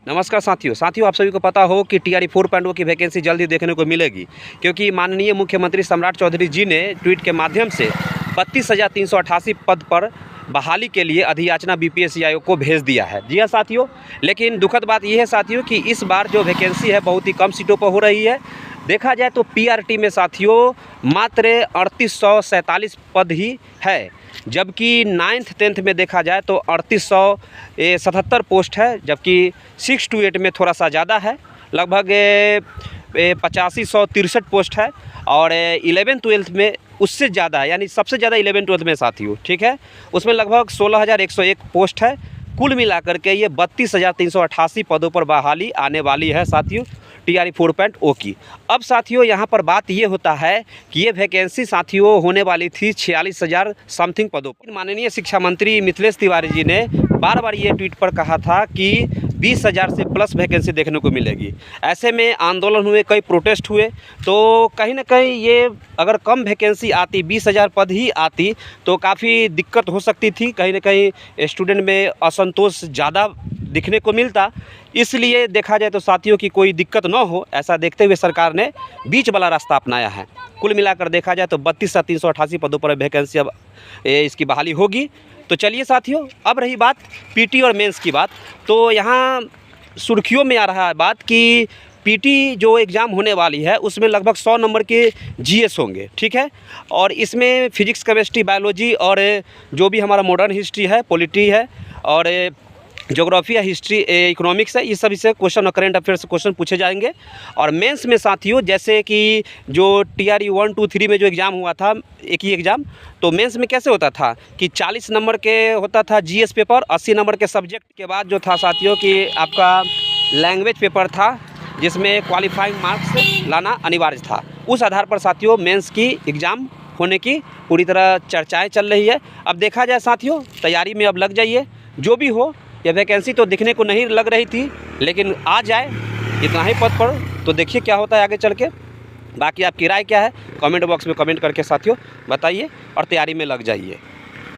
नमस्कार साथियों आप सभी को पता हो कि TRE 4.0 की वैकेंसी जल्द ही देखने को मिलेगी, क्योंकि माननीय मुख्यमंत्री सम्राट चौधरी जी ने ट्वीट के माध्यम से 32,388 पद पर बहाली के लिए अधियाचना BPSC आयोग को भेज दिया है। जी हाँ साथियों, लेकिन दुखद बात यह है साथियों कि इस बार जो वैकेंसी है बहुत ही कम सीटों पर हो रही है। देखा जाए तो PRT में साथियों मात्र 3847 पद ही है, जबकि 9th 10th में देखा जाए तो 3877 पोस्ट है, जबकि 6 to 8 में थोड़ा सा ज़्यादा है, लगभग 8563 पोस्ट है। और 11th 12th में उससे ज़्यादा है, यानी सबसे ज़्यादा 11th 12th में साथियों, ठीक है, उसमें लगभग 16,101 पोस्ट है। कुल मिलाकर के ये 32,388 पदों पर बहाली आने वाली है साथियों TRE 4.0 की। अब साथियों यहाँ पर बात ये होता है कि ये वैकेंसी साथियों होने वाली थी 46,000 समथिंग पदों पर। माननीय शिक्षा मंत्री मिथिलेश तिवारी जी ने बार बार ये ट्वीट पर कहा था कि 20,000 से प्लस वैकेंसी देखने को मिलेगी। ऐसे में आंदोलन हुए, कई प्रोटेस्ट हुए, तो कहीं ना कहीं ये अगर कम वैकेंसी आती, 20,000 पद ही आती, तो काफ़ी दिक्कत हो सकती थी। कहीं ना कहीं स्टूडेंट में असंतोष ज़्यादा दिखने को मिलता। इसलिए देखा जाए तो साथियों की कोई दिक्कत न हो, ऐसा देखते हुए सरकार ने बीच वाला रास्ता अपनाया है। कुल मिलाकर देखा जाए तो 32,388 पदों पर वैकेंसी अब इसकी बहाली होगी। तो चलिए साथियों, अब रही बात PT और मेंस की बात, तो यहाँ सुर्खियों में आ रहा है बात कि PT जो एग्ज़ाम होने वाली है उसमें लगभग 100 नंबर के GS होंगे, ठीक है, और इसमें फिजिक्स, केमिस्ट्री, बायोलॉजी और जो भी हमारा मॉडर्न हिस्ट्री है, पॉलिटी है और ज्योग्राफी या हिस्ट्री, इकोनॉमिक्स है, ये सब इससे क्वेश्चन और करंट अफेयर्स क्वेश्चन पूछे जाएंगे। और मेंस में साथियों जैसे कि जो TRE 1, 2, 3 में जो एग्ज़ाम हुआ था, एक ही एग्ज़ाम, तो मेंस में कैसे होता था कि 40 नंबर के होता था GS पेपर, 80 नंबर के सब्जेक्ट के बाद जो था साथियों कि आपका लैंग्वेज पेपर था, जिसमें क्वालिफाइंग मार्क्स लाना अनिवार्य था। उस आधार पर साथियों मेंस की एग्ज़ाम होने की पूरी तरह चर्चाएँ चल रही है। अब देखा जाए साथियों, तैयारी में अब लग जाइए। जो भी हो, यह वैकेंसी तो दिखने को नहीं लग रही थी, लेकिन आ जाए इतना ही पद पर, तो देखिए क्या होता है आगे चल के। बाकी आपकी राय क्या है कमेंट बॉक्स में कमेंट करके साथियों बताइए और तैयारी में लग जाइए।